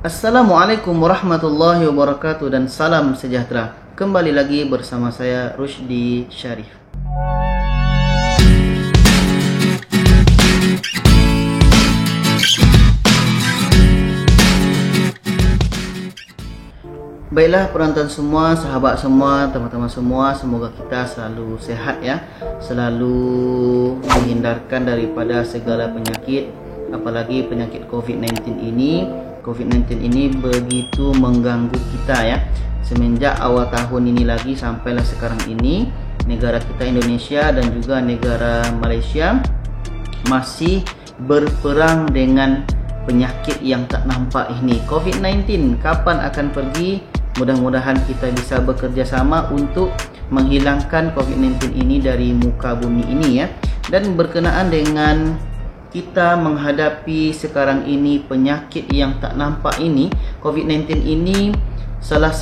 Assalamualaikum warahmatullahi wabarakatuh dan salam sejahtera. Kembali lagi bersama saya Rusdi Syarif. Baiklah penonton semua, sahabat semua, teman-teman semua, semoga kita selalu sehat ya, selalu menghindarkan daripada segala penyakit, apalagi penyakit COVID-19 ini. COVID-19 ini begitu mengganggu kita ya. Semenjak awal tahun ini lagi sampailah sekarang ini, negara kita Indonesia dan juga negara Malaysia masih berperang dengan penyakit yang tak nampak ini. COVID-19 kapan akan pergi? Mudah-mudahan kita bisa bekerja sama untuk menghilangkan COVID-19 ini dari muka bumi ini ya. Dan berkenaan dengan kita menghadapi sekarang ini penyakit yang tak nampak ini, COVID-19 ini, salah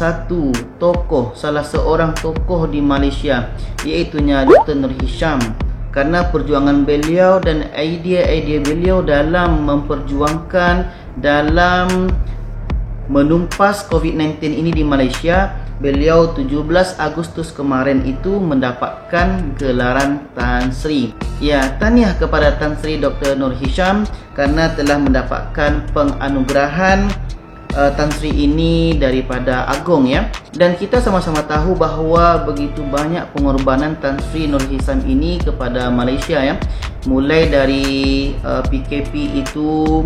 seorang tokoh di Malaysia, iaitunya Dr. Nur Hisham, karena perjuangan beliau dan idea-idea beliau dalam memperjuangkan, dalam menumpas COVID-19 ini di Malaysia, beliau 17 Agustus kemarin itu mendapatkan gelaran Tan Sri. Ya, tahniah kepada Tan Sri Dr. Nur Hisham karena telah mendapatkan penganugerahan Tan Sri ini daripada Agong ya. Dan kita sama-sama tahu bahawa begitu banyak pengorbanan Tan Sri Nur Hisham ini kepada Malaysia ya. Mulai dari PKP itu,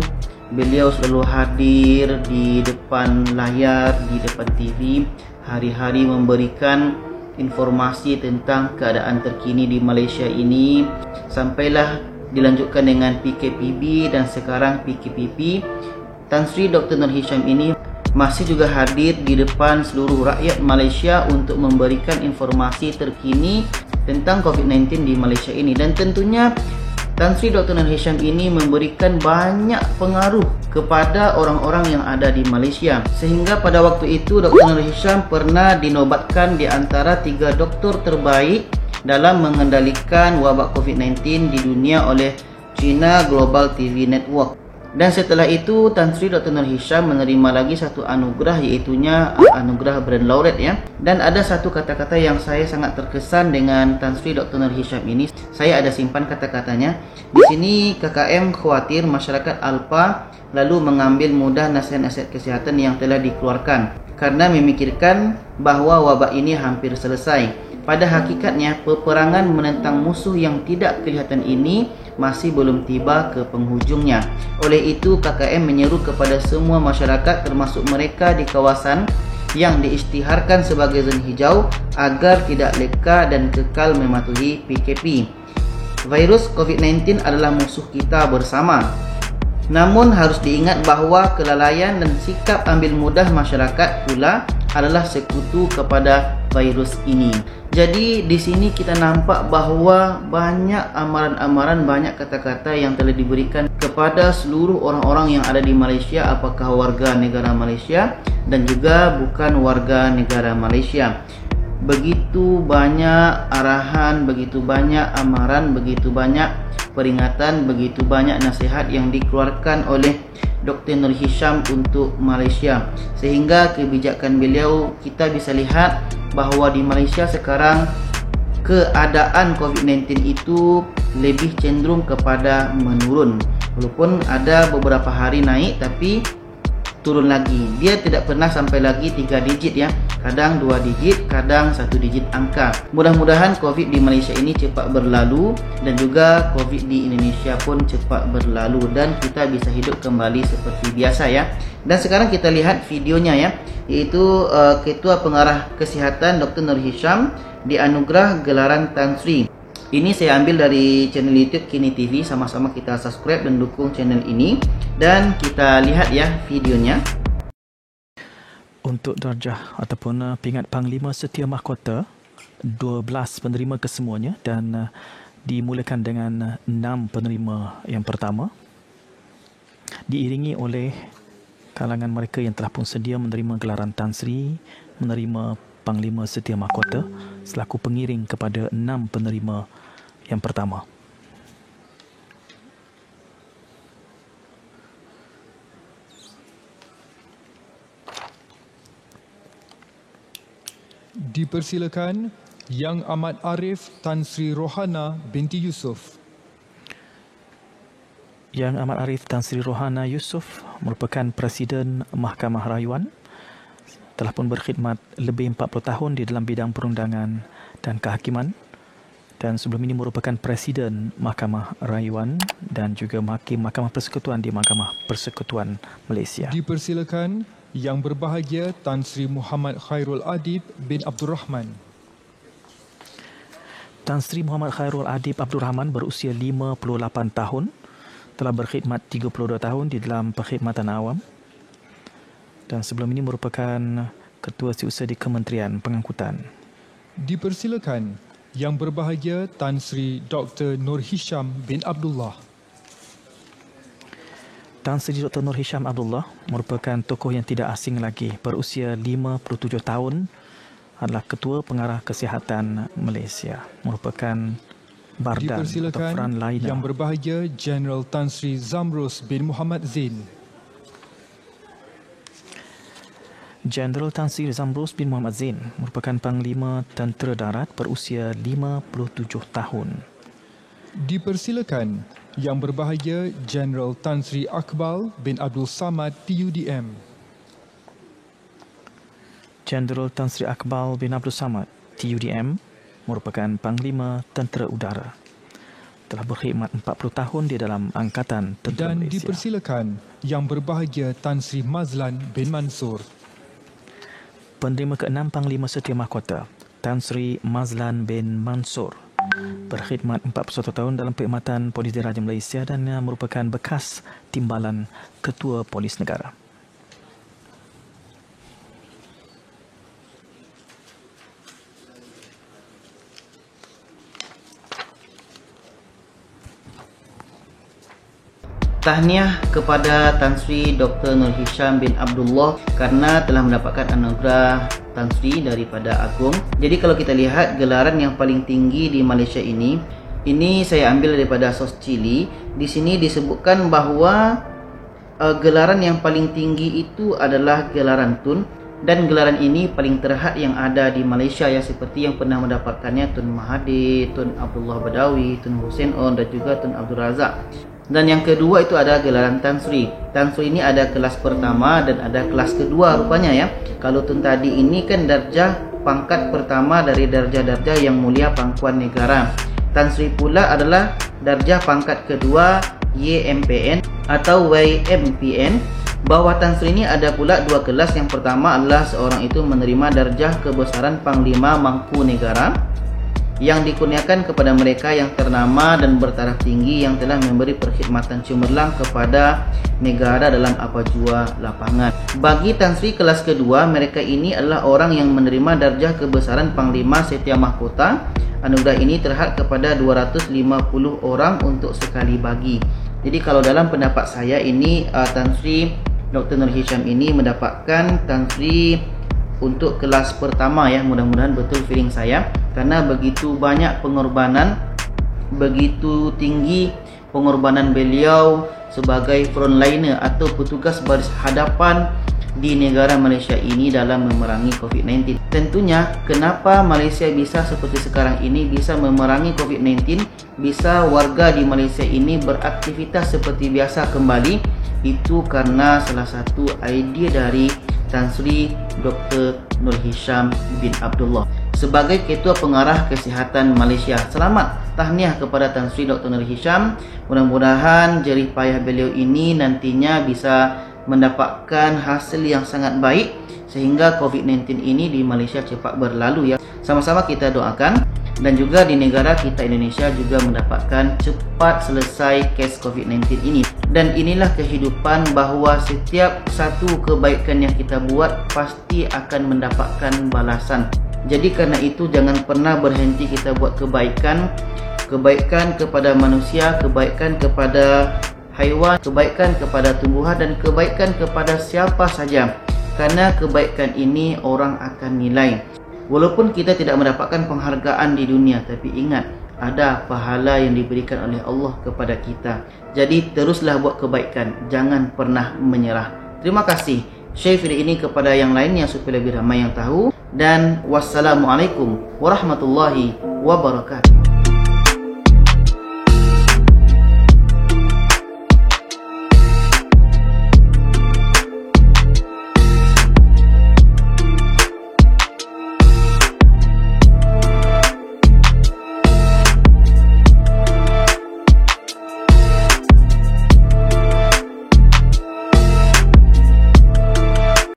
beliau selalu hadir di depan layar, di depan TV, hari-hari memberikan informasi tentang keadaan terkini di Malaysia ini. Sampailah dilanjutkan dengan PKPB dan sekarang PKPP. Tan Sri Dr. Nur Hisham ini masih juga hadir di depan seluruh rakyat Malaysia untuk memberikan informasi terkini tentang COVID-19 di Malaysia ini. Dan tentunya Tan Sri Dr. Nur Hisham ini memberikan banyak pengaruh kepada orang-orang yang ada di Malaysia. Sehingga pada waktu itu Dr. Nur Hisham pernah dinobatkan di antara 3 doktor terbaik dalam mengendalikan wabak COVID-19 di dunia oleh China Global TV Network. Dan setelah itu Tan Sri Dr. Nur Hisham menerima lagi satu anugerah, iaitunya anugerah Brand Laureate ya. Dan ada satu kata-kata yang saya sangat terkesan dengan Tan Sri Dr. Nur Hisham ini. Saya ada simpan kata-katanya. Di sini KKM khawatir masyarakat Alpa lalu mengambil mudah nasihat-nasihat kesihatan yang telah dikeluarkan karena memikirkan bahawa wabak ini hampir selesai. Pada hakikatnya peperangan menentang musuh yang tidak kelihatan ini masih belum tiba ke penghujungnya. Oleh itu KKM menyeru kepada semua masyarakat termasuk mereka di kawasan yang diisytiharkan sebagai zon hijau agar tidak leka dan kekal mematuhi PKP. Virus COVID-19 adalah musuh kita bersama. Namun harus diingat bahawa kelalaian dan sikap ambil mudah masyarakat pula adalah sekutu kepada virus ini. Jadi di sini kita nampak bahawa banyak amaran-amaran, banyak kata-kata yang telah diberikan kepada seluruh orang-orang yang ada di Malaysia, apakah warga negara Malaysia dan juga bukan warga negara Malaysia. Begitu banyak arahan, begitu banyak amaran, begitu banyak peringatan, begitu banyak nasihat yang dikeluarkan oleh Dr. Nur Hisham untuk Malaysia. Sehingga kebijakan beliau kita bisa lihat bahawa di Malaysia sekarang keadaan COVID-19 itu lebih cenderung kepada menurun. Walaupun ada beberapa hari naik tapi turun lagi. Dia tidak pernah sampai lagi 3 digit ya. Kadang 2 digit, kadang 1 digit angka. Mudah-mudahan COVID di Malaysia ini cepat berlalu dan juga COVID di Indonesia pun cepat berlalu dan kita bisa hidup kembali seperti biasa ya. Dan sekarang kita lihat videonya ya, iaitu Ketua Pengarah Kesihatan Dr. Nur Hisham dianugerah gelaran Tan Sri. Ini saya ambil dari channel YouTube Kini TV. Sama-sama kita subscribe dan dukung channel ini. Dan kita lihat ya videonya. Untuk darjah ataupun pingat Panglima Setia Mahkota, 12 penerima kesemuanya dan dimulakan dengan 6 penerima yang pertama. Diiringi oleh kalangan mereka yang telah pun sedia menerima gelaran Tan Sri, menerima Panglima Setia Mahkota selaku pengiring kepada 6 penerima yang pertama. Dipersilakan Yang Amat Arif Tan Sri Rohana binti Yusof. Yang Amat Arif Tan Sri Rohana Yusof merupakan Presiden Mahkamah Rayuan, telah pun berkhidmat lebih 40 tahun di dalam bidang perundangan dan kehakiman, dan sebelum ini merupakan Presiden Mahkamah Rayuan dan juga Hakim Mahkamah Persekutuan di Mahkamah Persekutuan Malaysia. Dipersilakan Yang Berbahagia Tan Sri Muhammad Khairul Adib bin Abdul Rahman. Tan Sri Muhammad Khairul Adib Abdul Rahman berusia 58 tahun, telah berkhidmat 32 tahun di dalam perkhidmatan awam dan sebelum ini merupakan Ketua Setiausaha di Kementerian Pengangkutan. Dipersilakan Yang Berbahagia Tan Sri Dr. Nur Hisham bin Abdullah. Tan Sri Dr. Nur Hisham Abdullah merupakan tokoh yang tidak asing lagi, berusia 57 tahun, adalah Ketua Pengarah Kesihatan Malaysia, merupakan Bardan atau Frontliner. Yang Berbahagia General Tan Sri Zamrus bin Muhammad Zain. General Tan Sri Zamrus bin Muhammad Zain merupakan Panglima Tentera Darat berusia 57 tahun. Dipersilakan Yang Berbahagia General Tan Sri Akbal bin Abdul Samad TUDM. General Tan Sri Akbal bin Abdul Samad TUDM merupakan Panglima Tentera Udara, telah berkhidmat 40 tahun di dalam Angkatan Tentera Dan Malaysia. dipersilakan Yang Berbahagia Tan Sri Mazlan bin Mansur. Penerima ke-6 Panglima Setia Mahkota Tan Sri Mazlan bin Mansur berkhidmat 41 tahun dalam perkhidmatan Polis Diraja Malaysia dan merupakan bekas Timbalan Ketua Polis Negara. Tahniah kepada Tan Sri Dr. Nur Hisham bin Abdullah kerana telah mendapatkan anugerah Tan Sri daripada Agong. Jadi kalau kita lihat gelaran yang paling tinggi di Malaysia ini saya ambil daripada sos cili. Di sini disebutkan bahawa gelaran yang paling tinggi itu adalah gelaran Tun, dan gelaran ini paling terhad yang ada di Malaysia, ya, seperti yang pernah mendapatkannya Tun Mahathir, Tun Abdullah Badawi, Tun Hussein On dan juga Tun Abdul Razak. Dan yang kedua itu ada gelaran Tan Sri. Tan Sri ini ada kelas pertama dan ada kelas kedua rupanya, ya. Kalau Tun tadi ini kan darjah pangkat pertama dari darjah-darjah yang mulia pangkuan negara. Tan Sri pula adalah darjah pangkat kedua YMPN atau YMPN. Bawah Tan Sri ini ada pula dua kelas. Yang pertama adalah seorang itu menerima darjah kebesaran Panglima Mangku Negara yang dikurniakan kepada mereka yang ternama dan bertaraf tinggi yang telah memberi perkhidmatan cemerlang kepada negara dalam apa jua lapangan. Bagi Tan Sri kelas kedua, mereka ini adalah orang yang menerima darjah kebesaran Panglima Setia Mahkota. Anugerah ini terhad kepada 250 orang untuk sekali bagi. Jadi kalau dalam pendapat saya ini Tan Sri Dr. Nur Hisham ini mendapatkan Tan Sri untuk kelas pertama, ya. Mudah-mudahan betul feeling saya, karena begitu banyak pengorbanan, begitu tinggi pengorbanan beliau sebagai frontliner atau petugas baris hadapan di negara Malaysia ini dalam memerangi COVID-19. Tentunya kenapa Malaysia bisa seperti sekarang ini, bisa memerangi COVID-19, bisa warga di Malaysia ini beraktivitas seperti biasa kembali, itu karena salah satu idea dari Tan Sri Dr. Nur Hisham bin Abdullah sebagai Ketua Pengarah Kesihatan Malaysia. Selamat tahniah kepada Tan Sri Dr. Nur Hisham. Mudah-mudahan jerih payah beliau ini nantinya bisa mendapatkan hasil yang sangat baik sehingga COVID-19 ini di Malaysia cepat berlalu, ya. Sama-sama kita doakan, dan juga di negara kita Indonesia juga mendapatkan cepat selesai kes COVID-19 ini. Dan inilah kehidupan, bahawa setiap satu kebaikan yang kita buat pasti akan mendapatkan balasan. Jadi karena itu jangan pernah berhenti kita buat kebaikan. Kebaikan kepada manusia, kebaikan kepada haiwan, kebaikan kepada tumbuhan, dan kebaikan kepada siapa saja. Karena kebaikan ini orang akan nilai. Walaupun kita tidak mendapatkan penghargaan di dunia, tapi ingat, ada pahala yang diberikan oleh Allah kepada kita. Jadi teruslah buat kebaikan, jangan pernah menyerah. Terima kasih. share video ini kepada yang lainnya supaya lebih ramai yang tahu. Dan wassalamualaikum warahmatullahi wabarakatuh.